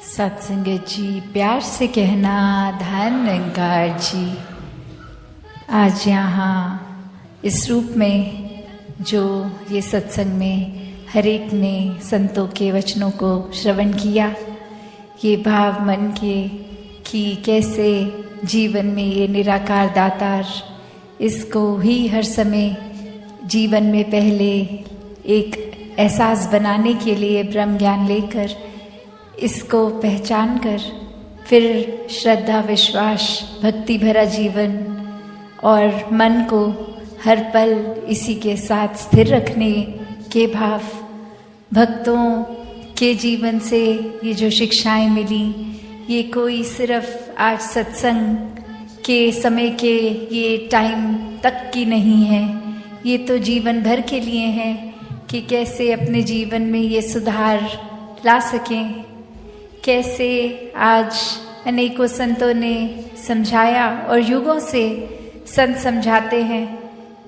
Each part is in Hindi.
सत्संगत जी, प्यार से कहना धन निरंकार जी। आज यहाँ इस रूप में जो ये सत्संग में हर एक ने संतों के वचनों को श्रवण किया, ये भाव मन के कि कैसे जीवन में ये निराकार दातार, इसको ही हर समय जीवन में पहले एक एहसास बनाने के लिए ब्रह्म ज्ञान लेकर इसको पहचान कर फिर श्रद्धा, विश्वास, भक्ति भरा जीवन और मन को हर पल इसी के साथ स्थिर रखने के भाव, भक्तों के जीवन से ये जो शिक्षाएं मिली, ये कोई सिर्फ आज सत्संग के समय के ये टाइम तक की नहीं है, ये तो जीवन भर के लिए है कि कैसे अपने जीवन में ये सुधार ला सकें। कैसे आज अनेकों संतों ने समझाया और युगों से संत समझाते हैं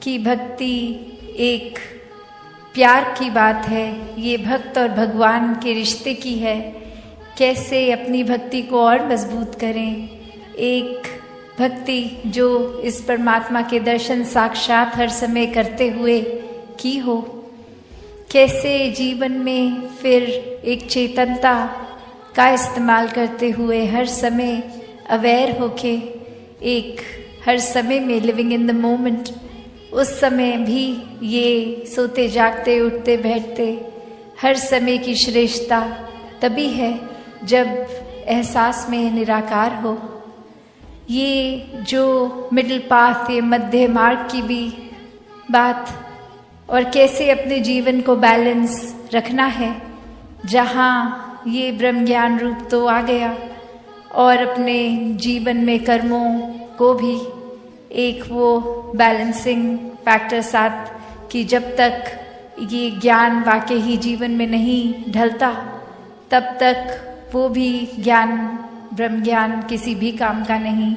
कि भक्ति एक प्यार की बात है, ये भक्त और भगवान के रिश्ते की है। कैसे अपनी भक्ति को और मजबूत करें, एक भक्ति जो इस परमात्मा के दर्शन साक्षात हर समय करते हुए की हो। कैसे जीवन में फिर एक चेतनता का इस्तेमाल करते हुए हर समय अवेयर होके, एक हर समय में लिविंग इन द मोमेंट, उस समय भी ये सोते जागते उठते बैठते हर समय की श्रेष्ठता तभी है जब एहसास में निराकार हो। ये जो मिडिल पाथ, ये मध्य मार्ग की भी बात, और कैसे अपने जीवन को बैलेंस रखना है, जहाँ ये ब्रह्म ज्ञान रूप तो आ गया और अपने जीवन में कर्मों को भी एक वो बैलेंसिंग फैक्टर साथ कि जब तक ये ज्ञान वाकई ही जीवन में नहीं ढलता तब तक वो भी ज्ञान, ब्रह्म ज्ञान किसी भी काम का नहीं,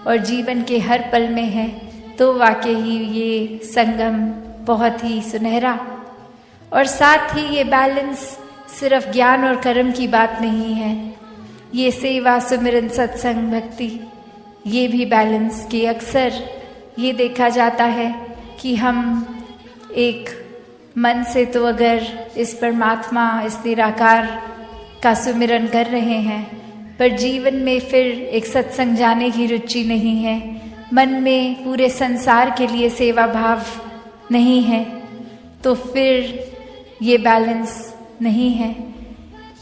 और जीवन के हर पल में है तो वाकई ही ये संगम बहुत ही सुनहरा। और साथ ही ये बैलेंस सिर्फ ज्ञान और कर्म की बात नहीं है, ये सेवा, सुमिरन, सत्संग, भक्ति, ये भी बैलेंस की अक्सर ये देखा जाता है कि हम एक मन से तो अगर इस परमात्मा, इस निराकार का सुमिरन कर रहे हैं, पर जीवन में फिर एक सत्संग जाने की रुचि नहीं है, मन में पूरे संसार के लिए सेवा भाव नहीं है, तो फिर ये बैलेंस नहीं है।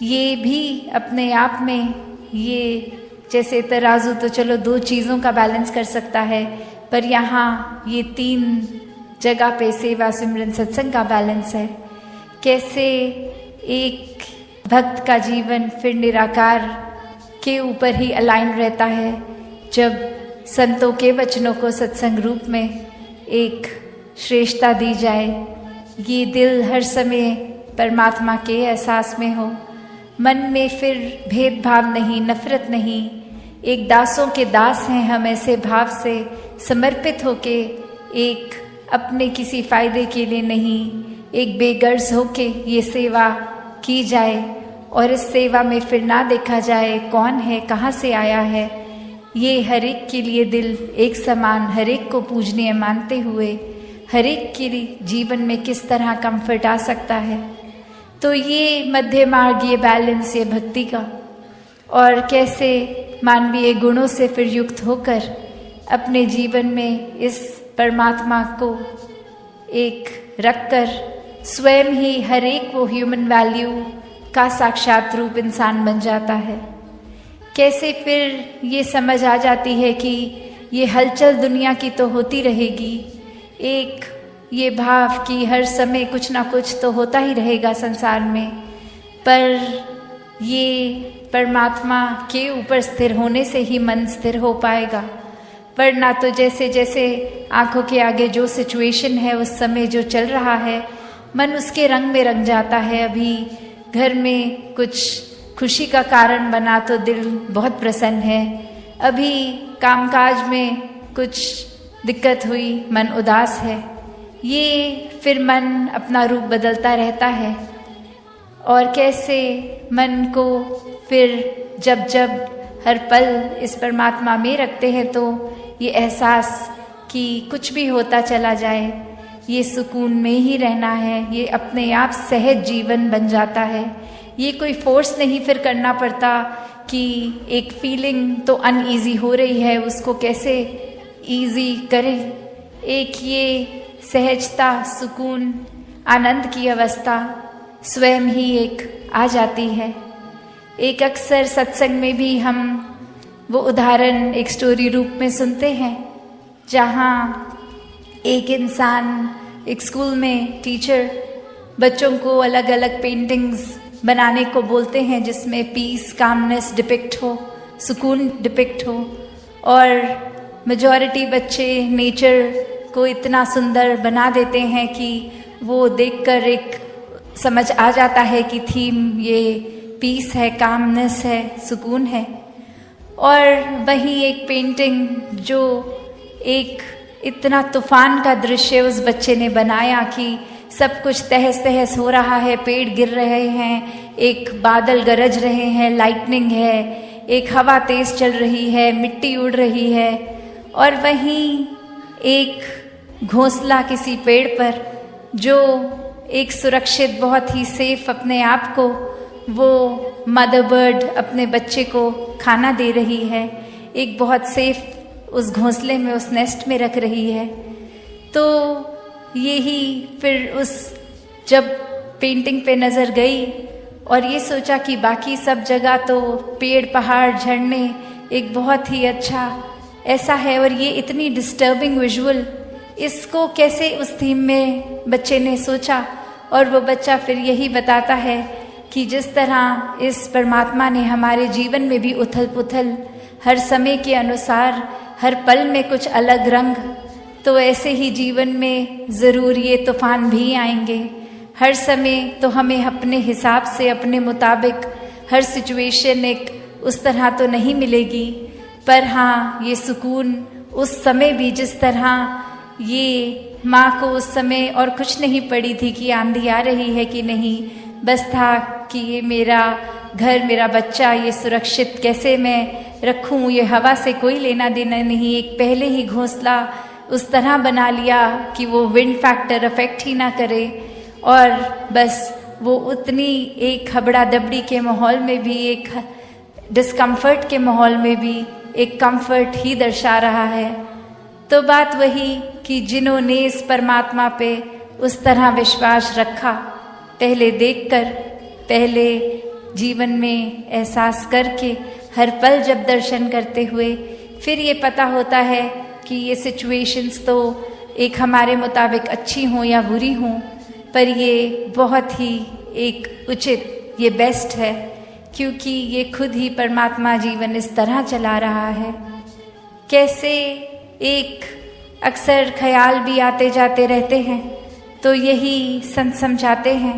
ये भी अपने आप में, ये जैसे तराजू तो चलो दो चीज़ों का बैलेंस कर सकता है, पर यहाँ ये तीन जगह पे सेवा, सिमरन, सत्संग का बैलेंस है। कैसे एक भक्त का जीवन फिर निराकार के ऊपर ही अलाइन रहता है जब संतों के वचनों को सत्संग रूप में एक श्रेष्ठता दी जाए। ये दिल हर समय परमात्मा के एहसास में हो, मन में फिर भेदभाव नहीं, नफरत नहीं, एक दासों के दास हैं हम, ऐसे भाव से समर्पित होके एक अपने किसी फायदे के लिए नहीं, एक बेगर्ज होके ये सेवा की जाए, और इस सेवा में फिर ना देखा जाए कौन है, कहाँ से आया है, ये हर एक के लिए दिल एक समान, हर एक को पूजनीय मानते हुए हर एक के जीवन में किस तरह कंफर्ट आ सकता है। तो ये मध्य मार्ग, ये बैलेंस, ये भक्ति का, और कैसे मानवीय गुणों से फिर युक्त होकर अपने जीवन में इस परमात्मा को एक रखकर स्वयं ही हर एक वो ह्यूमन वैल्यू का साक्षात रूप इंसान बन जाता है। कैसे फिर ये समझ आ जाती है कि ये हलचल दुनिया की तो होती रहेगी, एक ये भाव कि हर समय कुछ ना कुछ तो होता ही रहेगा संसार में, पर ये परमात्मा के ऊपर स्थिर होने से ही मन स्थिर हो पाएगा। वरना तो जैसे जैसे आंखों के आगे जो सिचुएशन है, उस समय जो चल रहा है, मन उसके रंग में रंग जाता है। अभी घर में कुछ खुशी का कारण बना तो दिल बहुत प्रसन्न है, अभी कामकाज में कुछ दिक्कत हुई, मन उदास है। ये फिर मन अपना रूप बदलता रहता है, और कैसे मन को फिर जब जब हर पल इस परमात्मा में रखते हैं तो ये एहसास कि कुछ भी होता चला जाए, ये सुकून में ही रहना है, ये अपने आप सहज जीवन बन जाता है। ये कोई फोर्स नहीं फिर करना पड़ता कि एक फीलिंग तो अनईजी हो रही है, उसको कैसे ईजी करें। एक ये सहजता, सुकून, आनंद की अवस्था स्वयं ही एक आ जाती है। एक अक्सर सत्संग में भी हम वो उदाहरण एक स्टोरी रूप में सुनते हैं, जहाँ एक इंसान, एक स्कूल में टीचर बच्चों को अलग अलग पेंटिंग्स बनाने को बोलते हैं जिसमें पीस, कामनेस डिपिक्ट हो, सुकून डिपिक्ट हो, और मेजॉरिटी बच्चे नेचर को इतना सुंदर बना देते हैं कि वो देखकर एक समझ आ जाता है कि थीम ये पीस है, कामनेस है, सुकून है। और वही एक पेंटिंग जो एक इतना तूफान का दृश्य उस बच्चे ने बनाया कि सब कुछ तहस तहस हो रहा है, पेड़ गिर रहे हैं, एक बादल गरज रहे हैं, लाइटनिंग है, एक हवा तेज चल रही है, मिट्टी उड़ रही है, और वहीं एक घोंसला किसी पेड़ पर जो एक सुरक्षित, बहुत ही सेफ अपने आप को, वो मदर बर्ड अपने बच्चे को खाना दे रही है, एक बहुत सेफ उस घोंसले में, उस नेस्ट में रख रही है। तो यही फिर उस जब पेंटिंग पे नज़र गई और ये सोचा कि बाकी सब जगह तो पेड़, पहाड़, झरने एक बहुत ही अच्छा ऐसा है, और ये इतनी डिस्टर्बिंग विजुअल, इसको कैसे उस थीम में बच्चे ने सोचा। और वो बच्चा फिर यही बताता है कि जिस तरह इस परमात्मा ने हमारे जीवन में भी उथल पुथल, हर समय के अनुसार हर पल में कुछ अलग रंग, तो ऐसे ही जीवन में ज़रूर ये तूफान भी आएंगे। हर समय तो हमें अपने हिसाब से, अपने मुताबिक हर सिचुएशन एक उस तरह तो नहीं मिलेगी, पर हाँ, ये सुकून उस समय भी, जिस तरह ये माँ को उस समय और कुछ नहीं पड़ी थी कि आंधी आ रही है कि नहीं, बस था कि ये मेरा घर, मेरा बच्चा, ये सुरक्षित कैसे मैं रखूं, ये हवा से कोई लेना देना नहीं। एक पहले ही घोंसला उस तरह बना लिया कि वो विंड फैक्टर अफेक्ट ही ना करे, और बस वो उतनी एक हबड़ा दबड़ी के माहौल में भी, एक डिस्कम्फर्ट के माहौल में भी एक कंफर्ट ही दर्शा रहा है। तो बात वही कि जिन्होंने इस परमात्मा पे उस तरह विश्वास रखा, पहले देखकर, पहले जीवन में एहसास करके, हर पल जब दर्शन करते हुए, फिर ये पता होता है कि ये सिचुएशंस तो एक हमारे मुताबिक अच्छी हों या बुरी हों, पर ये बहुत ही एक उचित, ये बेस्ट है, क्योंकि ये खुद ही परमात्मा जीवन इस तरह चला रहा है। कैसे एक अक्सर ख्याल भी आते जाते रहते हैं, तो यही संत समझाते हैं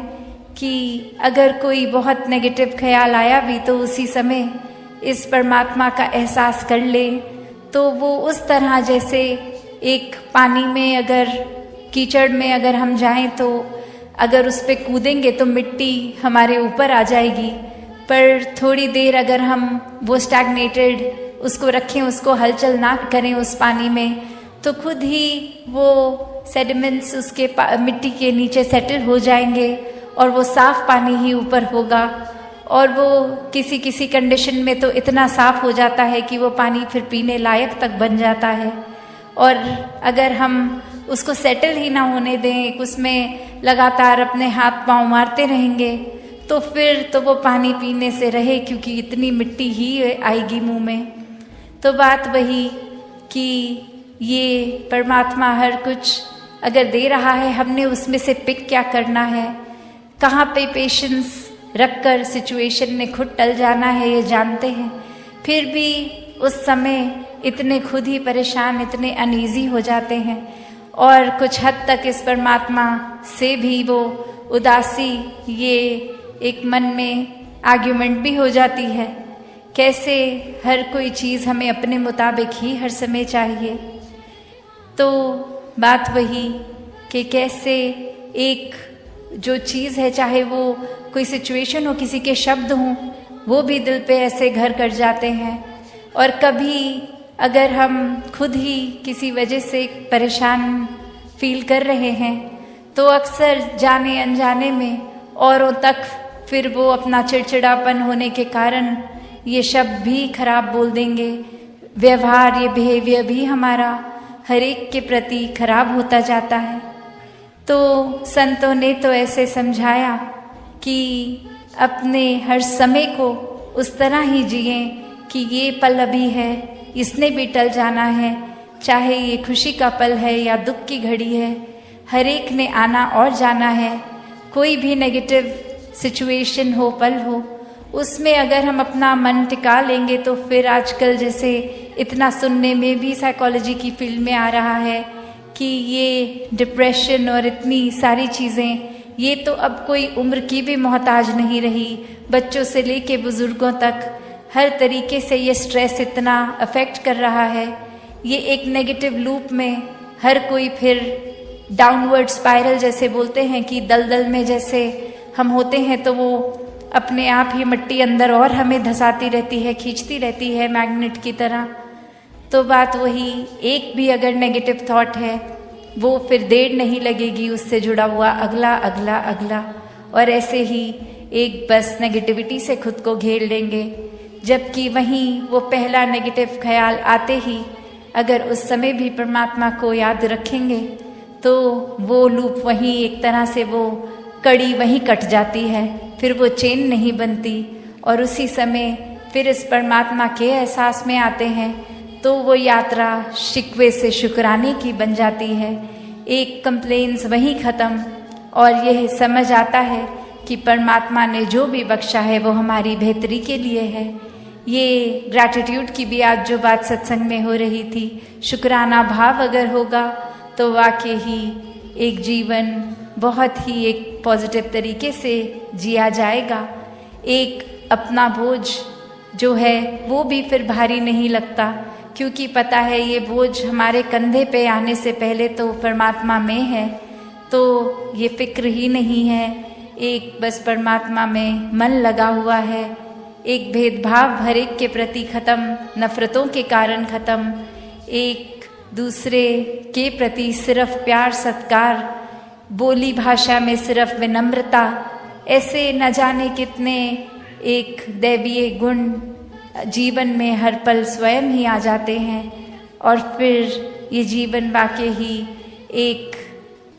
कि अगर कोई बहुत नेगेटिव ख्याल आया भी तो उसी समय इस परमात्मा का एहसास कर ले, तो वो उस तरह जैसे एक पानी में, अगर कीचड़ में अगर हम जाएं तो अगर उस पे कूदेंगे तो मिट्टी हमारे ऊपर आ जाएगी, पर थोड़ी देर अगर हम वो स्टैग्नेटेड उसको रखें, उसको हलचल ना करें उस पानी में, तो खुद ही वो सेडिमेंट्स उसके मिट्टी के नीचे सेटल हो जाएंगे और वो साफ पानी ही ऊपर होगा। और वो किसी किसी कंडीशन में तो इतना साफ हो जाता है कि वो पानी फिर पीने लायक तक बन जाता है। और अगर हम उसको सेटल ही ना होने दें, उसमें लगातार अपने हाथ पांव मारते रहेंगे, तो फिर तो वो पानी पीने से रहे, क्योंकि इतनी मिट्टी ही आएगी मुंह में। तो बात वही कि ये परमात्मा हर कुछ अगर दे रहा है, हमने उसमें से पिक क्या करना है, कहाँ पे पेशेंस रखकर सिचुएशन में खुद टल जाना है, ये जानते हैं। फिर भी उस समय इतने खुद ही परेशान, इतने अनईजी हो जाते हैं, और कुछ हद तक इस परमात्मा से भी वो उदासी, ये एक मन में आर्ग्यूमेंट भी हो जाती है। कैसे हर कोई चीज़ हमें अपने मुताबिक ही हर समय चाहिए। तो बात वही कि कैसे एक जो चीज़ है, चाहे वो कोई सिचुएशन हो, किसी के शब्द हों, वो भी दिल पे ऐसे घर कर जाते हैं। और कभी अगर हम खुद ही किसी वजह से परेशान फील कर रहे हैं तो अक्सर जाने अनजाने में औरों तक फिर वो अपना चिड़चिड़ापन होने के कारण ये शब्द भी खराब बोल देंगे। व्यवहार, ये बिहेवियर भी हमारा हर एक के प्रति खराब होता जाता है। तो संतों ने तो ऐसे समझाया कि अपने हर समय को उस तरह ही जिए कि ये पल अभी है, इसने भी टल जाना है, चाहे ये खुशी का पल है या दुख की घड़ी है, हर एक ने आना और जाना है। कोई भी नेगेटिव सिचुएशन हो, पल हो, उसमें अगर हम अपना मन टिका लेंगे तो फिर आजकल जैसे इतना सुनने में भी साइकोलॉजी की फील्ड में आ रहा है कि ये डिप्रेशन और इतनी सारी चीज़ें, ये तो अब कोई उम्र की भी मोहताज नहीं रही। बच्चों से लेके बुजुर्गों तक हर तरीके से ये स्ट्रेस इतना अफेक्ट कर रहा है। ये एक नेगेटिव लूप में हर कोई फिर डाउनवर्ड स्पाइरल जैसे बोलते हैं कि दलदल में जैसे हम होते हैं तो वो अपने आप ही मिट्टी अंदर और हमें धसाती रहती है, खींचती रहती है मैग्नेट की तरह। तो बात वही, एक भी अगर नेगेटिव थॉट है वो फिर देर नहीं लगेगी उससे जुड़ा हुआ अगला अगला अगला, और ऐसे ही एक बस नेगेटिविटी से खुद को घेर लेंगे। जबकि वहीं वो पहला नेगेटिव ख्याल आते ही अगर उस समय भी परमात्मा को याद रखेंगे तो वो लूप वहीं एक तरह से वो कड़ी वहीं कट जाती है, फिर वो चेन नहीं बनती और उसी समय फिर इस परमात्मा के एहसास में आते हैं तो वो यात्रा शिकवे से शुक्राने की बन जाती है। एक कंप्लेंट्स वहीं ख़त्म और यह समझ आता है कि परमात्मा ने जो भी बख्शा है वो हमारी बेहतरी के लिए है। ये ग्रैटिट्यूड की भी आज जो बात सत्संग में हो रही थी, शुक्राना भाव अगर होगा तो वाकई ही एक जीवन बहुत ही एक पॉजिटिव तरीके से जिया जाएगा। एक अपना बोझ जो है वो भी फिर भारी नहीं लगता, क्योंकि पता है ये बोझ हमारे कंधे पे आने से पहले तो परमात्मा में है, तो ये फिक्र ही नहीं है। एक बस परमात्मा में मन लगा हुआ है, एक भेदभाव हर एक के प्रति खत्म, नफरतों के कारण खत्म, एक दूसरे के प्रति सिर्फ प्यार सत्कार, बोली भाषा में सिर्फ विनम्रता, ऐसे न जाने कितने एक दैवीय गुण जीवन में हर पल स्वयं ही आ जाते हैं और फिर ये जीवन वाकई ही एक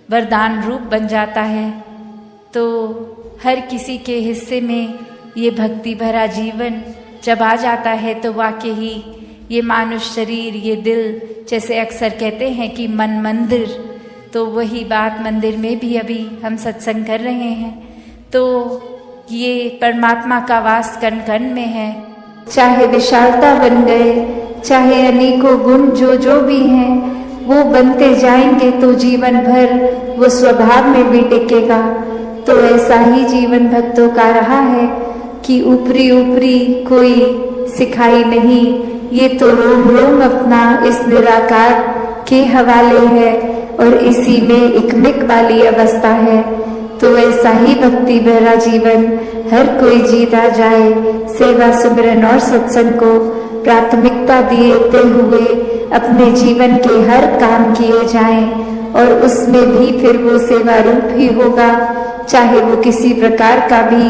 वरदान रूप बन जाता है। तो हर किसी के हिस्से में ये भक्ति भरा जीवन जब आ जाता है तो वाकई ही ये मानुष शरीर, ये दिल, जैसे अक्सर कहते हैं कि मन मंदिर, तो वही बात मंदिर में भी अभी हम सत्संग कर रहे हैं। तो ये परमात्मा का वास कण कण में है, चाहे विशालता बन गए, चाहे अनेकों गुण जो जो भी हैं वो बनते जाएंगे तो जीवन भर वो स्वभाव में भी टिकेगा। तो ऐसा ही जीवन भक्तों का रहा है कि ऊपरी ऊपरी कोई सिखाई नहीं, ये तो रोम रोम अपना इस निराकार के हवाले है और इसी में इकमिक वाली अवस्था है। तो ऐसा ही भक्ति भरा जीवन हर कोई जीता जाए, सेवा सिमरन और सत्संग को प्राथमिकता देते हुए अपने जीवन के हर काम किए जाएं और उसमें भी फिर वो सेवा रूप ही होगा, चाहे वो किसी प्रकार का भी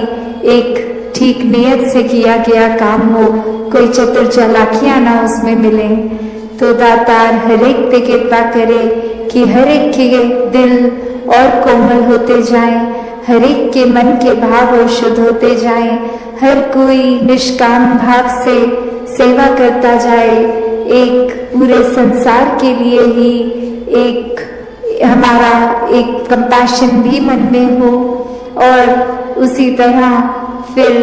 एक ठीक नियत से किया गया काम हो, कोई चतुर चालाकियां ना उसमें मिले। तो दातार हर एक पे कृपा करे कि हर एक के दिल और कोमल होते जाएं, हर एक के मन के भाव और शुद्ध होते जाएं, हर कोई निष्काम भाव से सेवा करता जाए, एक पूरे संसार के लिए ही एक हमारा एक कंपैशन भी मन में हो और उसी तरह फिर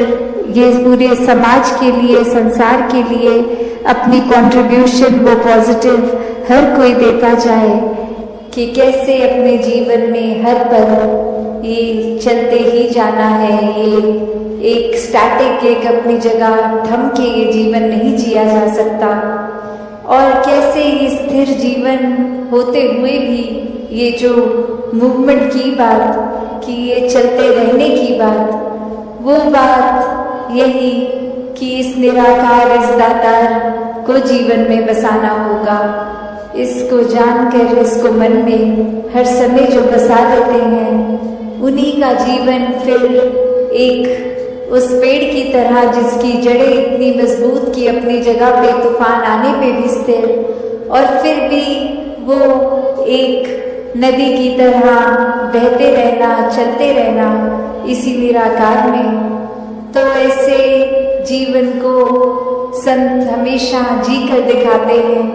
ये पूरे समाज के लिए, संसार के लिए अपनी कंट्रीब्यूशन वो पॉजिटिव हर कोई देता जाए कि कैसे अपने जीवन में हर पल ये चलते ही जाना है। ये एक स्टैटिक एक अपनी जगह थम के ये जीवन नहीं जिया जा सकता और कैसे ये स्थिर जीवन होते हुए भी ये जो मूवमेंट की बात कि ये चलते रहने की बात, वो बात यही कि इस निराकार, इस दातार को जीवन में बसाना होगा। इसको जानकर इसको मन में हर समय जो बसा देते हैं, उन्हीं का जीवन फिर एक उस पेड़ की तरह जिसकी जड़ें इतनी मजबूत कि अपनी जगह पे तूफान आने पे भी स्थिर, और फिर भी वो एक नदी की तरह बहते रहना, चलते रहना इसी निराकार में। तो ऐसे जीवन को संत हमेशा जी कर दिखाते हैं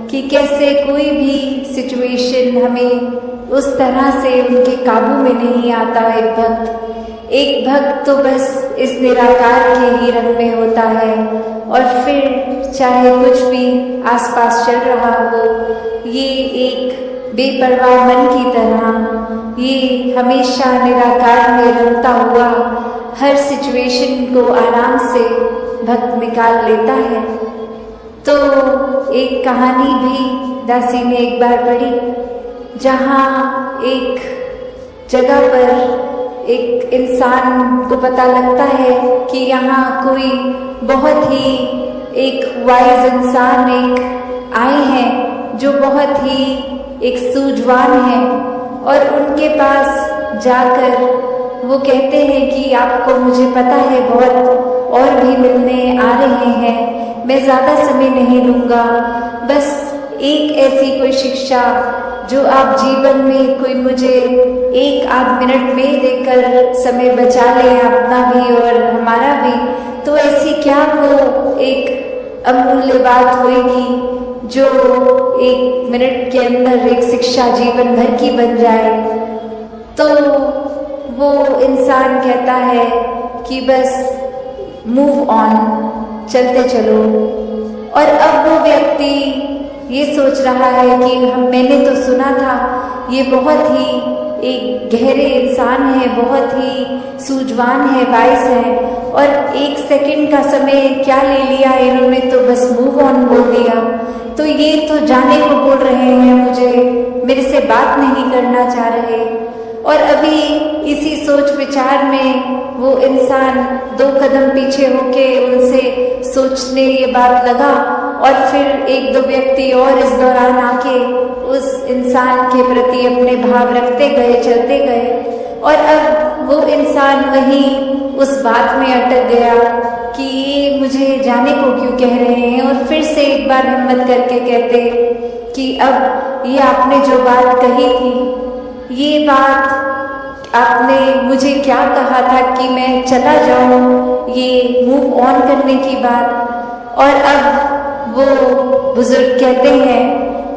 कि कैसे कोई भी सिचुएशन हमें उस तरह से उनके काबू में नहीं आता। एक भक्त तो बस इस निराकार के ही रंग में होता है, और फिर चाहे कुछ भी आसपास चल रहा हो, ये एक बेपरवाह मन की तरह ये हमेशा निराकार में रमता हुआ हर सिचुएशन को आराम से भक्त निकाल लेता है। तो एक कहानी भी दासी ने एक बार पढ़ी, जहाँ एक जगह पर एक इंसान को पता लगता है कि यहाँ कोई बहुत ही एक वाइज इंसान एक आए हैं जो बहुत ही एक सूझवान है, और उनके पास जाकर वो कहते हैं कि आपको मुझे पता है बहुत और भी मिलने आ रहे हैं, मैं ज़्यादा समय नहीं लूँगा, बस एक ऐसी कोई शिक्षा जो आप जीवन में कोई मुझे 1-8 मिनट में देकर समय बचा लें, अपना भी और हमारा भी। तो ऐसी क्या वो एक अमूल्य बात होगी जो 1 मिनट के अंदर एक शिक्षा जीवन भर की बन जाए। तो वो इंसान कहता है कि बस मूव ऑन, चलते चलो। और अब वो व्यक्ति ये सोच रहा है कि मैंने तो सुना था ये बहुत ही एक गहरे इंसान है, बहुत ही सूझवान है, वाइस है, और 1 सेकंड का समय क्या ले लिया इन्होंने, तो बस मूव ऑन बोल दिया। तो ये तो जाने को बोल रहे हैं मुझे, मेरे से बात नहीं करना चाह रहे। और अभी इसी सोच विचार में वो इंसान 2 कदम पीछे होके उनसे सोचने ये बात लगा, और फिर 1-2 व्यक्ति और इस दौरान आके उस इंसान के प्रति अपने भाव रखते गए, चलते गए। और अब वो इंसान वहीं उस बात में अटक गया कि ये मुझे जाने को क्यों कह रहे हैं, और फिर से एक बार हिम्मत करके कहते कि अब ये आपने जो बात कही थी, ये बात आपने मुझे क्या कहा था कि मैं चला जाऊं, ये मूव ऑन करने की बात। और अब वो बुजुर्ग कहते हैं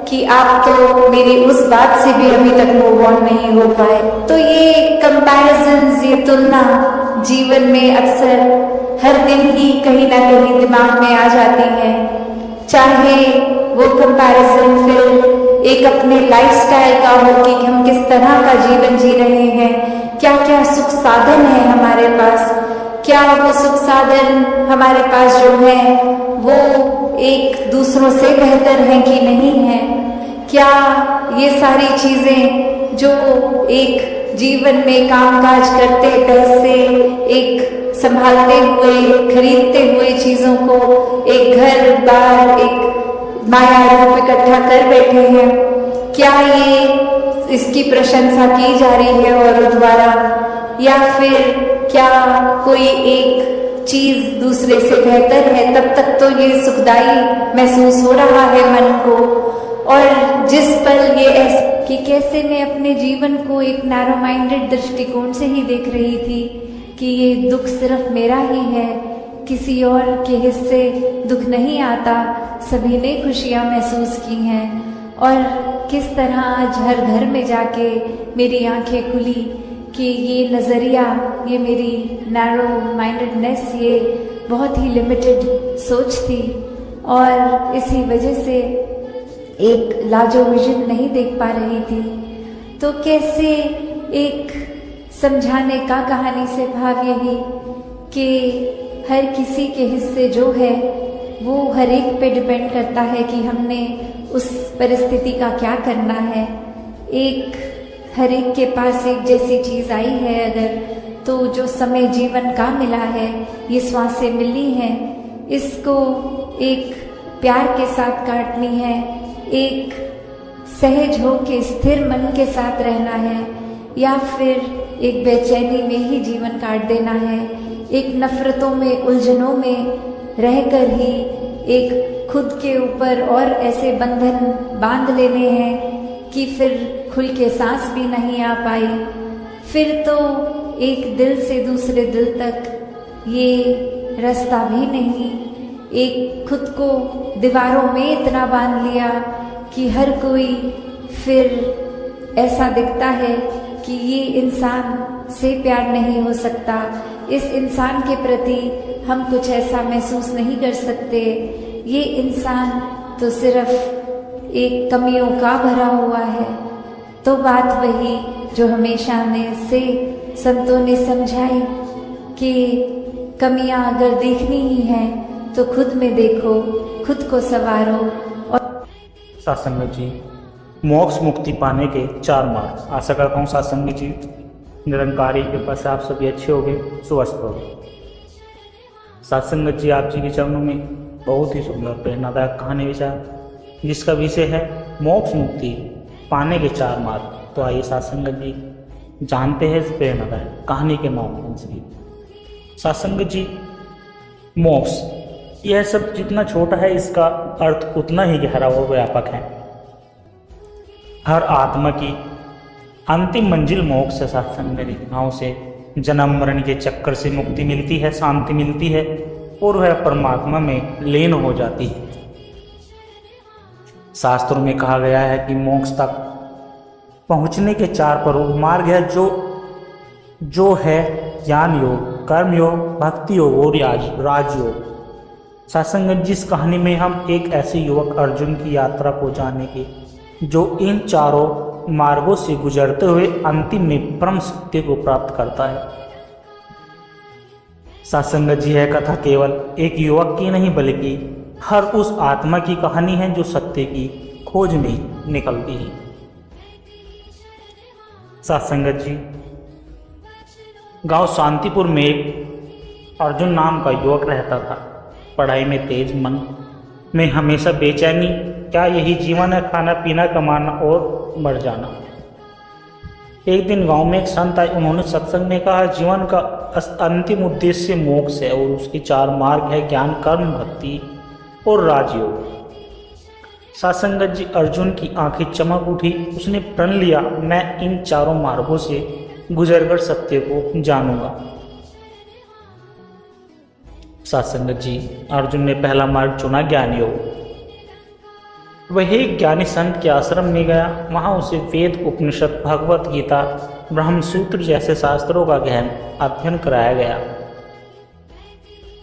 कि आप तो मेरी उस बात से भी अभी तक मूव ऑन नहीं हो पाए। तो ये कंपैरिजंस, ये तुलना जीवन में अक्सर हर दिन ही कहीं ना कहीं दिमाग में आ जाती है। चाहे वो कंपैरिजन फिर एक अपने लाइफस्टाइल का हो कि हम किस तरह का जीवन जी रहे हैं, क्या क्या सुख साधन है हमारे पास, क्या वो सुख साधन हमारे पास जो है वो एक दूसरों से बेहतर हैं कि नहीं है, क्या ये सारी चीजें जो एक जीवन में कामकाज करते, पैसे एक संभालते हुए, खरीदते हुए चीजों को, एक घर बार, एक माया रूप इकट्ठा कर बैठे हैं, क्या ये इसकी प्रशंसा की जा रही है औरों द्वारा, या फिर क्या कोई एक चीज दूसरे से बेहतर है, तब तक तो ये सुखदाई महसूस हो रहा है मन को। और जिस पल ये ऐसा कि कैसे मैं अपने जीवन को एक नैरो माइंडेड दृष्टिकोण से ही देख रही थी कि ये दुख सिर्फ मेरा ही है, किसी और के हिस्से दुख नहीं आता, सभी ने खुशियाँ महसूस की हैं। और किस तरह आज हर घर में जाके मेरी आंखें खुली कि ये नज़रिया, ये मेरी नैरो माइंडेडनेस, ये बहुत ही लिमिटेड सोच थी, और इसी वजह से एक लाजो विजन नहीं देख पा रही थी। तो कैसे एक समझाने का कहानी से भाव यही कि हर किसी के हिस्से जो है वो हर एक पे डिपेंड करता है कि हमने उस परिस्थिति का क्या करना है। एक हर एक के पास एक जैसी चीज़ आई है अगर, तो जो समय जीवन का मिला है, ये श्वासें मिली हैं, इसको एक प्यार के साथ काटनी है, एक सहज हो के स्थिर मन के साथ रहना है, या फिर एक बेचैनी में ही जीवन काट देना है, एक नफरतों में उलझनों में रहकर ही एक खुद के ऊपर और ऐसे बंधन बांध लेने हैं कि फिर खुल के सांस भी नहीं आ पाई। फिर तो एक दिल से दूसरे दिल तक ये रास्ता भी नहीं। एक खुद को दीवारों में इतना बांध लिया कि हर कोई फिर ऐसा दिखता है कि ये इंसान से प्यार नहीं हो सकता, इस इंसान के प्रति हम कुछ ऐसा महसूस नहीं कर सकते, ये इंसान तो सिर्फ एक कमियों का भरा हुआ है। तो बात वही जो हमेशा से संतों ने समझाई कि कमियां अगर देखनी ही हैं तो खुद में देखो, खुद को संवारो। और सत्संग जी, मोक्ष मुक्ति पाने के 4 मार्ग। आशा करता हूँ सत्संग जी निरंकारी के पास आप सभी अच्छे हो गए, स्वस्थ हो गए। सत्संग जी, आप जी के चरणों में बहुत ही सुंदर प्रेरणादायक कहानी विचार, जिसका विषय है मोक्ष मुक्ति पाने के 4 मार्ग। तो आइए सत्संग जी जानते हैं इस प्रेरणादायक कहानी के माध्यम से। सत्संग जी, मोक्ष, यह सब जितना छोटा है इसका अर्थ उतना ही गहरा और व्यापक है। हर आत्मा की अंतिम मंजिल मोक्ष है। सत्संग जी, भाव से जन्म मरण के चक्कर से मुक्ति मिलती है, शांति मिलती है और वह परमात्मा में लीन हो जाती है। शास्त्रों में कहा गया है कि मोक्ष तक पहुंचने के 4 प्रमुख मार्ग है, जो है ज्ञान योग, कर्म योग, भक्ति योग और राजयोग। सत्संग, जिस कहानी में हम एक ऐसे युवक अर्जुन की यात्रा को जानेंगे जो इन 4 मार्गों से गुजरते हुए अंतिम में परम सत्य को प्राप्त करता है। सत्संग जी, यह कथा केवल एक युवक की नहीं बल्कि हर उस आत्मा की कहानी है जो सत्य की खोज में निकलती है। सत्संग जी, गांव शांतिपुर में एक अर्जुन नाम का युवक रहता था। पढ़ाई में तेज, मन में हमेशा बेचैनी। क्या यही जीवन है? खाना पीना, कमाना और मर जाना। एक दिन गांव में एक संत आए। उन्होंने सत्संग में कहा, जीवन का अंतिम उद्देश्य मोक्ष है और उसके 4 मार्ग है, ज्ञान, कर्म, भक्ति और राजयोग। सत्संग जी, अर्जुन की आंखें चमक उठी। उसने प्रण लिया, मैं इन 4 मार्गों से गुजरकर सत्य को जानूंगा। सत्संग जी, अर्जुन ने पहला मार्ग चुना, ज्ञान योग। वह एक ज्ञानी संत के आश्रम में गया। वहां उसे वेद, उपनिषद, भगवत गीता, ब्रह्मसूत्र जैसे शास्त्रों का गहन अध्ययन कराया गया।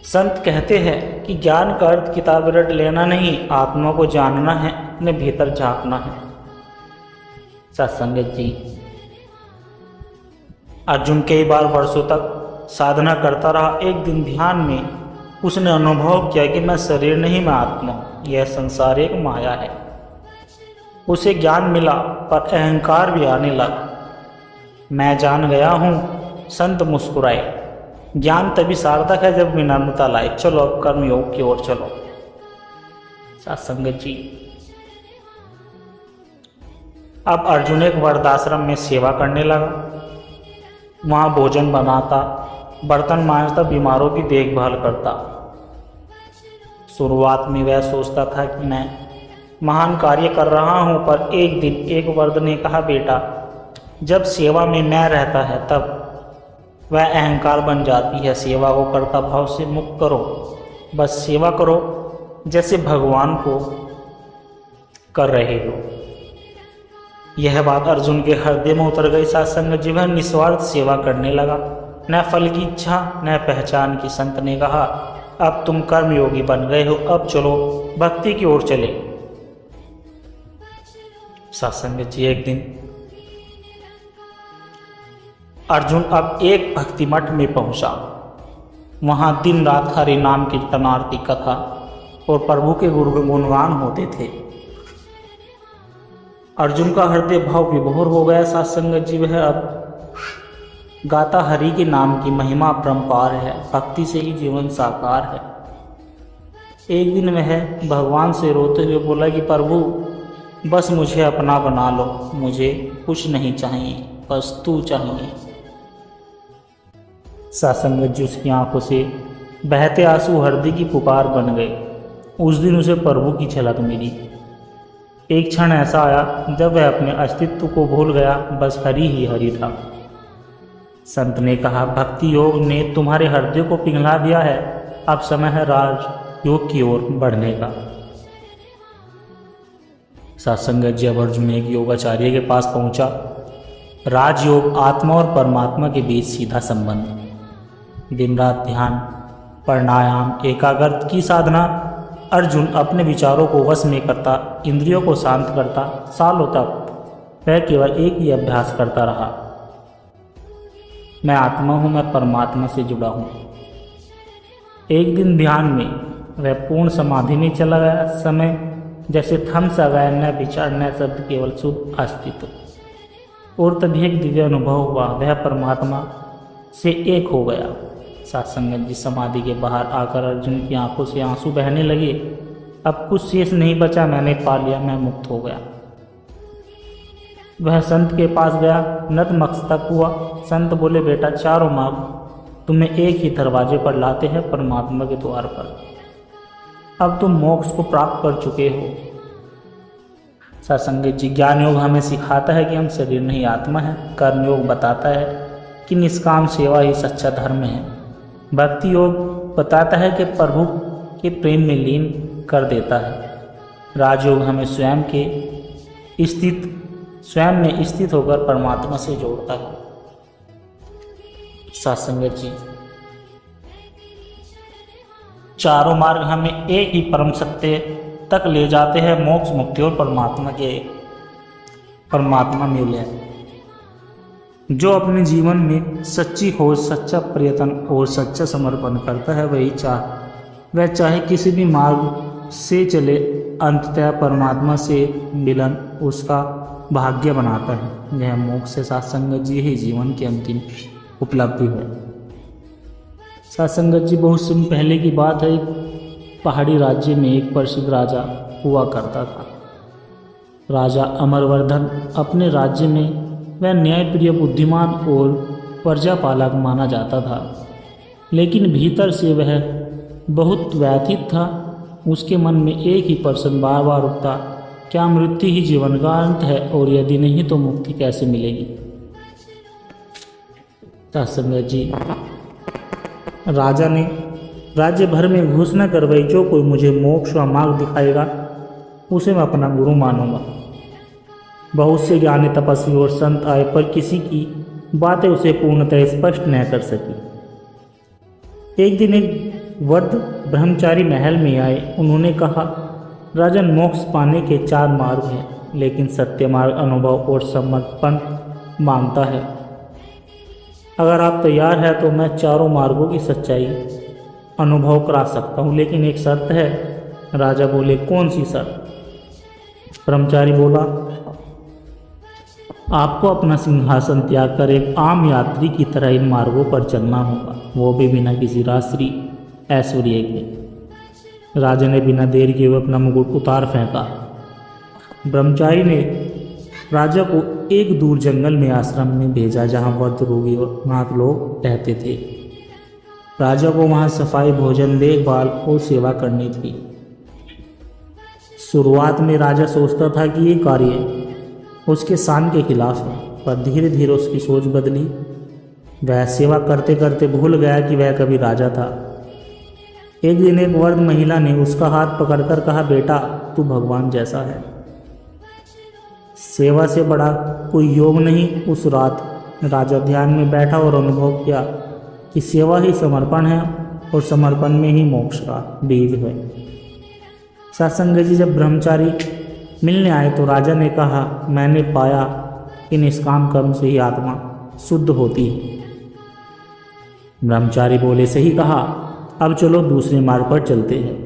संत कहते हैं कि ज्ञान का अर्थ किताब रट लेना नहीं, आत्मा को जानना है, अपने भीतर झांकना है। सत्संग जी, अर्जुन कई बार वर्षों तक साधना करता रहा। एक दिन ध्यान में उसने अनुभव किया कि मैं शरीर नहीं, मैं आत्मा हूं, यह संसार एक माया है। उसे ज्ञान मिला पर अहंकार भी आने लगा। मैं जान गया हूं। संत मुस्कुराए। ज्ञान तभी सार्थक है जब विनम्रता लाए। चलो अब कर्म योग की ओर चलो। सत्संग जी, अब अर्जुन एक वृद्धाश्रम में सेवा करने लगा। वहां भोजन बनाता, बर्तन मांजता, बीमारों की देखभाल करता। शुरुआत में वह सोचता था कि मैं महान कार्य कर रहा हूं, पर एक दिन एक वृद्ध ने कहा, बेटा, जब सेवा में मैं रहता है तब वह अहंकार बन जाती है। सेवा को कर्ता भाव से मुक्त करो, बस सेवा करो जैसे भगवान को कर रहे हो। यह बात अर्जुन के हृदय में उतर गई। सत्संग जी, वह निस्वार्थ सेवा करने लगा, न फल की इच्छा न पहचान की। संत ने कहा, अब तुम कर्म योगी बन गए हो, अब चलो भक्ति की ओर चले। सत्संग जी, एक दिन अर्जुन अब एक भक्ति मठ में पहुंचा। वहां दिन रात हरि नाम कीर्तन, आरती, कथा और प्रभु के गुणगान होते थे। अर्जुन का हृदय भाव विभोर हो गया। सत्संग जी, वह अब गाता हरि के नाम की महिमा परंपार है, भक्ति से ही जीवन साकार है। एक दिन वह भगवान से रोते हुए बोला कि प्रभु बस मुझे अपना बना लो, मुझे कुछ नहीं चाहिए, बस तू चाहिए। सासंगत जी उसकी आंखों से बहते आंसू हृदय की पुकार बन गए। उस दिन उसे प्रभु की झलक मिली। एक क्षण ऐसा आया जब वह अपने अस्तित्व को भूल गया, बस हरि ही हरि था। संत ने कहा, भक्ति योग ने तुम्हारे हृदय को पिघला दिया है, अब समय है राज योग की ओर बढ़ने का। सासंगत जी अब अर्जुन एक योगाचार्य के पास पहुंचा। राजयोग आत्मा और परमात्मा के बीच सीधा संबंध। दिन रात ध्यान, प्राणायाम, एकाग्रता की साधना। अर्जुन अपने विचारों को वश में करता, इंद्रियों को शांत करता। सालों तक वह केवल एक ही अभ्यास करता रहा, मैं आत्मा हूँ, मैं परमात्मा से जुड़ा हूँ। एक दिन ध्यान में वह पूर्ण समाधि में चला गया। समय जैसे थम सा गया, न विचार न शब्द, केवल शुद्ध अस्तित्व। और तभी एक दिव्य अनुभव हुआ, वह परमात्मा से एक हो गया। सात्संगत जी समाधि के बाहर आकर अर्जुन की आंखों से आंसू बहने लगे। अब कुछ शेष नहीं बचा, मैंने पा लिया, मैं मुक्त हो गया। वह संत के पास गया, नतमस्तक हुआ। संत बोले, बेटा चारों मार्ग तुम्हें एक ही दरवाजे पर लाते हैं, परमात्मा के द्वार पर। अब तुम मोक्ष को प्राप्त कर चुके हो। सात्संगत जी ज्ञान योग हमें सिखाता है कि हम शरीर नहीं आत्मा है। कर्म योग बताता है कि निष्काम सेवा ही सच्चा धर्म है। भक्ति योग बताता है कि प्रभु के प्रेम में लीन कर देता है। राजयोग हमें स्वयं में स्थित होकर परमात्मा से जोड़ता है। सात्संगत जी चारों मार्ग हमें एक ही परम सत्य तक ले जाते हैं, मोक्ष, मुक्ति और परमात्मा मिले। जो अपने जीवन में सच्ची खोज, सच्चा प्रयत्न और सच्चा समर्पण करता है, वह चाहे किसी भी मार्ग से चले, अंततः परमात्मा से मिलन उसका भाग्य बनाता है। यह मोक्ष से सात्संगत जी ही जीवन की अंतिम उपलब्धि है। सात्संगत जी बहुत समय पहले की बात है। पहाड़ी राज्य में एक प्रसिद्ध राजा हुआ करता था। राजा अमरवर्धन अपने राज्य में वह न्यायप्रिय, बुद्धिमान और प्रजापालक माना जाता था, लेकिन भीतर से वह बहुत व्यथित था। उसके मन में एक ही प्रश्न बार बार उठता, क्या मृत्यु ही जीवन का अंत है, और यदि नहीं तो मुक्ति कैसे मिलेगी। सात्संगत जी राजा ने राज्य भर में घोषणा करवाई, जो कोई मुझे मोक्ष का मार्ग दिखाएगा उसे मैं अपना गुरु मानूंगा। बहुत से ज्ञानी, तपस्वी और संत आए, पर किसी की बातें उसे पूर्णतः स्पष्ट न कर सकी। एक दिन एक वृद्ध ब्रह्मचारी महल में आए। उन्होंने कहा, राजन, मोक्ष पाने के 4 मार्ग हैं, लेकिन सत्य मार्ग अनुभव और समर्पण मांगता है। अगर आप तैयार हैं तो मैं चारों मार्गों की सच्चाई अनुभव करा सकता हूँ, लेकिन एक शर्त है। राजा बोले, कौन सी शर्त? ब्रह्मचारी बोला, आपको अपना सिंहासन त्याग कर एक आम यात्री की तरह इन मार्गों पर चलना होगा, वो भी बिना किसी राष्ट्रीय ऐश्वर्य के। राजा ने बिना देर किए हुए अपना मुकुट उतार फेंका। ब्रह्मचारी ने राजा को एक दूर जंगल में आश्रम में भेजा, जहाँ वृद्ध, रोगी और अनाथ लोग रहते थे। राजा को वहाँ सफाई, भोजन, देखभाल और सेवा करनी थी। शुरुआत में राजा सोचता था कि ये कार्य उसके शान के खिलाफ है, पर धीरे धीरे उसकी सोच बदली। वह सेवा करते करते भूल गया कि वह कभी राजा था। एक दिन एक वृद्ध महिला ने उसका हाथ पकड़कर कहा, बेटा तू भगवान जैसा है, सेवा से बड़ा कोई योग नहीं। उस रात राजा ध्यान में बैठा और अनुभव किया कि सेवा ही समर्पण है, और समर्पण में ही मोक्ष का बीज है। सात्संगत जी जब ब्रह्मचारी मिलने आए तो राजा ने कहा, मैंने पाया कि निष्काम कर्म से ही आत्मा शुद्ध होती है। ब्रह्मचारी बोले, सही कहा, अब चलो दूसरे मार्ग पर चलते हैं।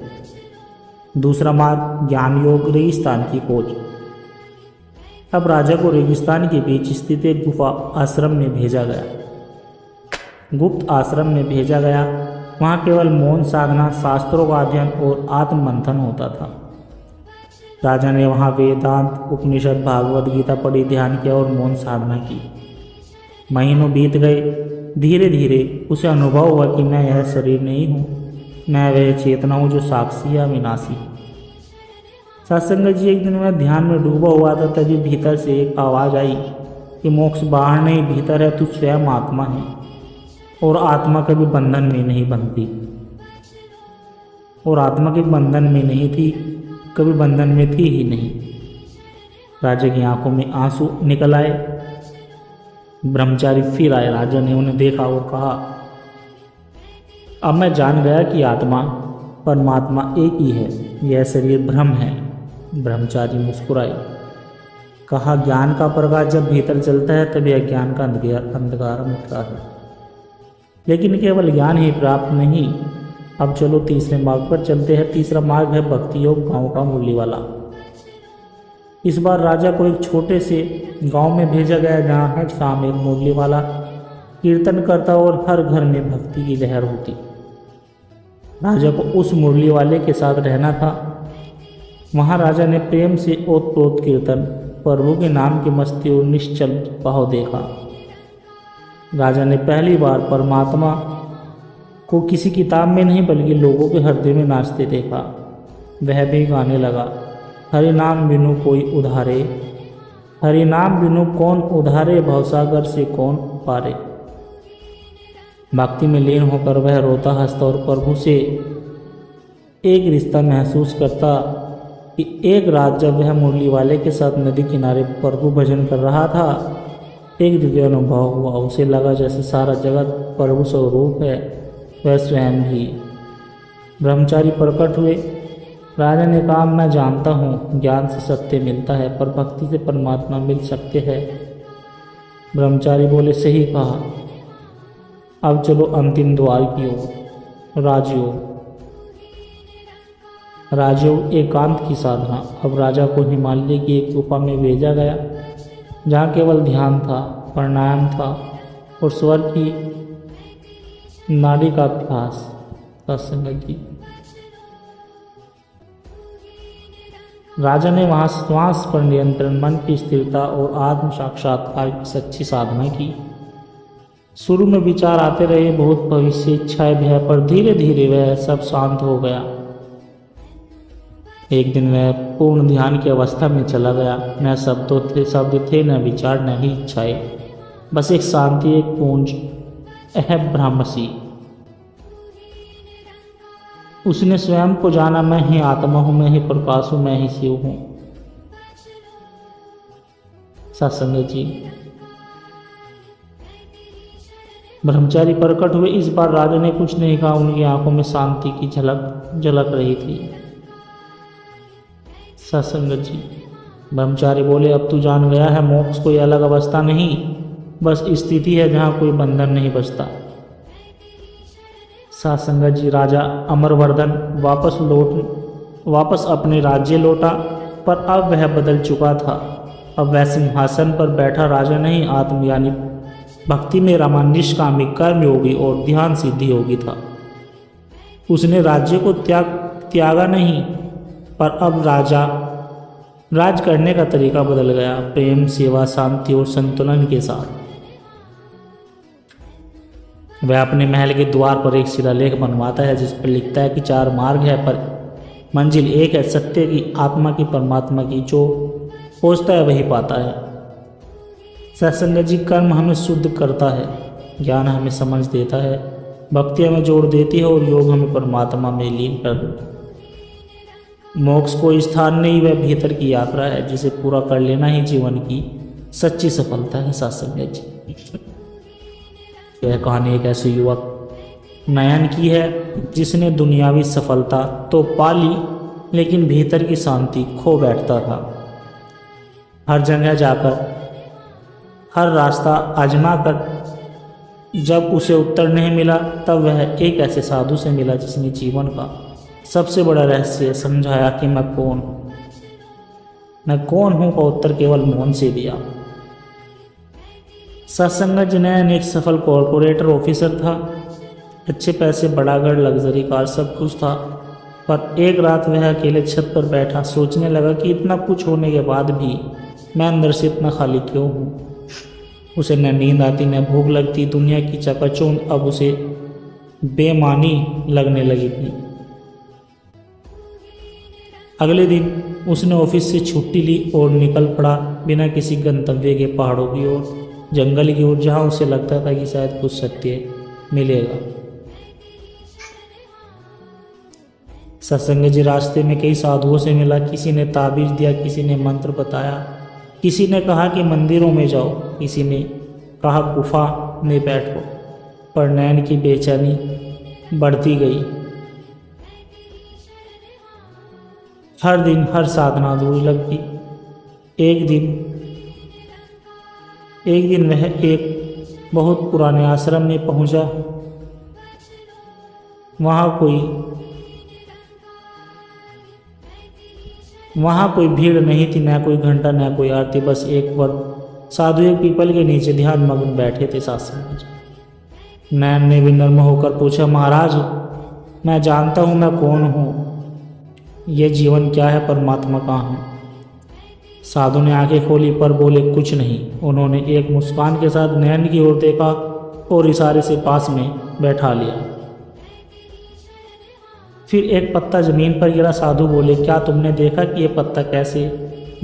दूसरा मार्ग ज्ञान योग, रेगिस्तान की खोज। अब राजा को रेगिस्तान के बीच स्थित एक गुफा आश्रम में भेजा गया। गुप्त आश्रम में भेजा गया। वहाँ केवल मौन साधना, शास्त्रों का अध्ययन और आत्ममंथन होता था। राजा ने वहाँ वेदांत, उपनिषद, भागवत गीता पढ़ी, ध्यान किया और मौन साधना की। महीनों बीत गए। धीरे धीरे उसे अनुभव हुआ कि मैं यह शरीर नहीं हूँ, मैं वह चेतना हूँ जो साक्षी या विनाशी। सत्संग जी, एक दिन मैं ध्यान में डूबा हुआ था, तभी भीतर से एक आवाज़ आई कि मोक्ष बाहर नहीं भीतर है, तू स्वयं आत्मा है और आत्मा कभी बंधन में नहीं बनती। और आत्मा के बंधन में नहीं थी, कभी बंधन में थी ही नहीं। राजा की आंखों में आंसू निकल आए। ब्रह्मचारी फिर आए। राजा ने उन्हें देखा और कहा, अब मैं जान गया कि आत्मा परमात्मा एक ही है, यह शरीर भ्रम है। ब्रह्मचारी मुस्कुराए, कहा, ज्ञान का प्रकाश जब भीतर चलता है तभी अज्ञान का अंधकार मिटता है। लेकिन केवल ज्ञान ही प्राप्त नहीं। अब चलो तीसरे मार्ग पर चलते हैं। तीसरा मार्ग है भक्ति योग, गाँव का मुरली वाला। इस बार राजा को एक छोटे से गांव में भेजा गया, जहाँ हर शाम एक मुरली वाला कीर्तन करता और हर घर में भक्ति की लहर होती। राजा को उस मुरली वाले के साथ रहना था। वहाँ राजा ने प्रेम से ओत-प्रोत कीर्तन, प्रभु के नाम की मस्ती और निश्चल भाव देखा। राजा ने पहली बार परमात्मा को किसी किताब में नहीं बल्कि लोगों के हृदय में नाचते देखा। वह भी गाने लगा, हरि नाम बिनु कोई उधारे, हरि नाम बिनु कौन उधारे, भवसागर से कौन पारे। भक्ति में लीन होकर वह रोता हंसता और प्रभु से एक रिश्ता महसूस करता कि एक रात जब वह मुरली वाले के साथ नदी किनारे प्रभु भजन कर रहा था, एक दिव्य अनुभव हुआ। उसे लगा जैसे सारा जगत प्रभु स्वरूप है, वह स्वयं भी। ब्रह्मचारी प्रकट हुए। राजा ने कहा, मैं जानता हूँ ज्ञान से सत्य मिलता है, पर भक्ति से परमात्मा मिल सकते हैं। ब्रह्मचारी बोले, सही कहा। अब चलो अंतिम द्वार की ओर, राजयोग। राजयोग एकांत की साधना। अब राजा को हिमालय की एक गुफा में भेजा गया, जहाँ केवल ध्यान था, प्राणायाम था और स्वर की नाड़ी का अभ्यास। सत्संग जी, राजा ने वहाँ श्वास पर नियंत्रण, मन की स्थिरता और आत्म साक्षात्कार की सच्ची साधना की। शुरू में विचार आते रहे, बहुत भविष्य, इच्छाएं, भय, पर धीरे धीरे वह सब शांत हो गया। एक दिन वह पूर्ण ध्यान की अवस्था में चला गया। न शब्द थे, न विचार, न ही इच्छाएं, बस एक शांति, एक पूंज, अहम ब्रह्मसी। उसने स्वयं को जाना, मैं ही आत्मा हूँ, मैं ही प्रकाश हूँ, मैं ही शिव हूँ। सत्संग जी, ब्रह्मचारी प्रकट हुए। इस बार राजा ने कुछ नहीं कहा, उनकी आंखों में शांति की झलक रही थी। सत्संग जी, ब्रह्मचारी बोले, अब तू जान गया है, मोक्ष कोई अलग अवस्था नहीं, बस स्थिति है जहाँ कोई बंधन नहीं बचता। सत्संग जी, राजा अमरवर्धन वापस अपने राज्य लौटा, पर अब वह बदल चुका था। अब वह सिंहासन पर बैठा राजा नहीं, आत्म यानी भक्ति में रामानिष्ठ कामी कर्म योगी और ध्यान सिद्धि योगी था। उसने राज्य को त्यागा नहीं, पर अब राज करने का तरीका बदल गया, प्रेम, सेवा, शांति और संतुलन के साथ। वह अपने महल के द्वार पर एक शिलालेख बनवाता है, जिस पर लिखता है कि 4 मार्ग है, पर मंजिल एक है, सत्य की, आत्मा की, परमात्मा की। जो खोजता है वही पाता है। सत्संग जी, कर्म हमें शुद्ध करता है, ज्ञान हमें समझ देता है, भक्ति हमें जोड़ देती है और योग हमें परमात्मा में लीन कर देता है। मोक्ष कोई स्थान नहीं, वह भीतर की यात्रा है, जिसे पूरा कर लेना ही जीवन की सच्ची सफलता है। सत्संग जी, यह कहानी एक ऐसे युवक नयन की है जिसने दुनियावी सफलता तो पा ली, लेकिन भीतर की शांति खो बैठता था। हर जगह जाकर, हर रास्ता आजमा कर जब उसे उत्तर नहीं मिला, तब वह एक ऐसे साधु से मिला जिसने जीवन का सबसे बड़ा रहस्य समझाया कि मैं कौन हूँ का उत्तर केवल मौन से दिया। सत्संगत जी नयन एक सफल कॉरपोरेटर ऑफिसर था। अच्छे पैसे, बड़ा घर, लग्जरी कार, सब कुछ था। पर एक रात वह अकेले छत पर बैठा सोचने लगा कि इतना कुछ होने के बाद भी मैं अंदर से इतना खाली क्यों हूँ। उसे न नींद आती न भूख लगती। दुनिया की चकाचौंध अब उसे बेमानी लगने लगी थी। अगले दिन उसने ऑफिस से छुट्टी ली और निकल पड़ा बिना किसी गंतव्य के, पहाड़ों की ओर, जंगल की ओर, जहाँ उसे लगता था कि शायद कुछ सत्य मिलेगा। सत्संग जी रास्ते में कई साधुओं से मिला। किसी ने ताबीज दिया, किसी ने मंत्र बताया, किसी ने कहा कि मंदिरों में जाओ, किसी ने कहा गुफा में बैठो। पर नैन की बेचैनी बढ़ती गई। हर दिन हर साधना अधूरी लगती। एक दिन वह एक बहुत पुराने आश्रम में पहुंचा। वहाँ कोई भीड़ नहीं थी, न कोई घंटा, न कोई आरती, बस एक वर्ग साधु एक पीपल के नीचे ध्यान मग्न बैठे थे सत्संग। नैन ने विनम्र होकर पूछा, महाराज मैं जानता हूँ मैं कौन हूँ, ये जीवन क्या है, परमात्मा कहाँ है। साधु ने आंखें खोली पर बोले कुछ नहीं। उन्होंने एक मुस्कान के साथ नैन की ओर देखा और इशारे से पास में बैठा लिया। फिर एक पत्ता जमीन पर गिरा। साधु बोले, क्या तुमने देखा कि ये पत्ता कैसे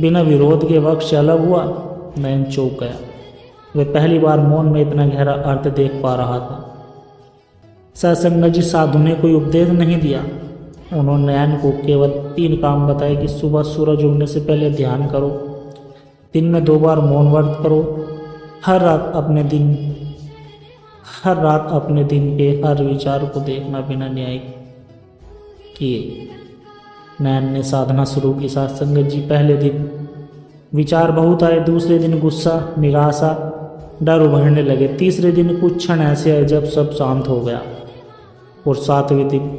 बिना विरोध के वक्त से अलग हुआ? नैन चौंक गया। वह पहली बार मौन में इतना गहरा अर्थ देख पा रहा था। सत्संग जी साधु ने कोई उपदेश नहीं दिया। उन्होंने नैन को केवल 3 काम बताए कि सुबह सूरज उगने से पहले ध्यान करो, दिन में 2 बार मौन व्रत करो, हर रात अपने दिन के हर विचार को देखना बिना न्याय किए। नैन ने साधना शुरू की। सत्संग जी पहले दिन विचार बहुत आए, दूसरे दिन गुस्सा, निराशा, डर उभरने लगे, तीसरे दिन कुछ क्षण ऐसे आए जब सब शांत हो गया, और 7वें दिन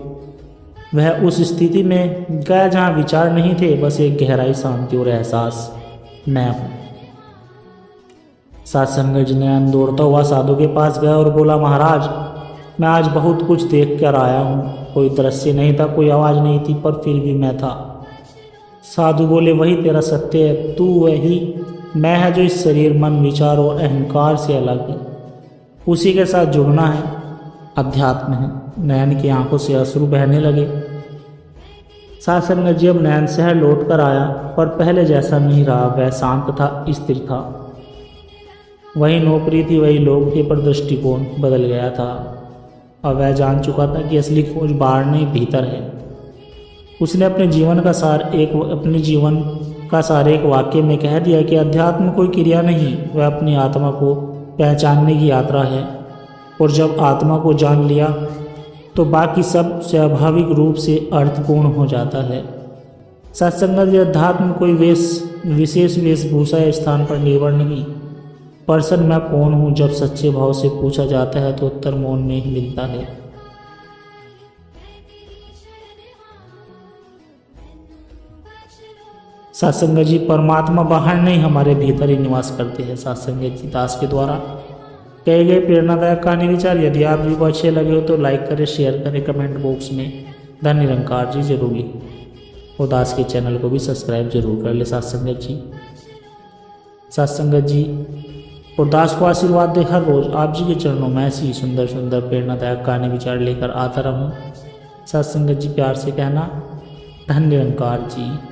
वह उस स्थिति में गया जहाँ विचार नहीं थे, बस एक गहराई, शांति और एहसास, मैं हूँ। सत्संग जी नैन दौड़ता हुआ साधु के पास गया और बोला, महाराज मैं आज बहुत कुछ देख कर आया हूँ। कोई दृश्य नहीं था, कोई आवाज़ नहीं थी, पर फिर भी मैं था। साधु बोले, वही तेरा सत्य है, तू वही मैं है जो इस शरीर, मन, विचार और अहंकार से अलग है। उसी के साथ जुड़ना है, अध्यात्म है। नैन की आंखों से अश्रु बहने लगे। सत्संग जी अब नैन शहर लौट कर आया, पर पहले जैसा नहीं रहा। वह शांत था, स्थिर था, वही नौकरी थी, वही लोग थे, पर दृष्टिकोण बदल गया था। और वह जान चुका था कि असली खोज बाहर नहीं भीतर है। उसने अपने जीवन का सार एक वाक्य में कह दिया कि अध्यात्म कोई क्रिया नहीं, वह अपनी आत्मा को पहचानने की यात्रा है। और जब आत्मा को जान लिया तो बाकी सब स्वाभाविक रूप से अर्थपूर्ण हो जाता है। सत्संग अध्यात्म कोई विशेष वेशभूषा या स्थान पर निर्भर नहीं। पर्सन मैं कौन हूँ जब सच्चे भाव से पूछा जाता है तो उत्तर मौन में ही मिलता है। सत्संग जी परमात्मा बाहर नहीं, हमारे भीतर ही निवास करते हैं। सत्संग जी दास के द्वारा कहे गए प्रेरणादायक कहानी विचार यदि आप जी को अच्छे लगे हो तो लाइक करें, शेयर करें, कमेंट बॉक्स में धन निरंकार जी जरूर लिखें और दास के चैनल को भी सब्सक्राइब जरूर कर ले। सत्संग जी और दास को आशीर्वाद दे, हर रोज आप जी के चरणों में ऐसी सुंदर सुंदर प्रेरणादायक कहानी विचार लेकर आता रहूं। सत्संग जी प्यार से कहना, धन निरंकार जी।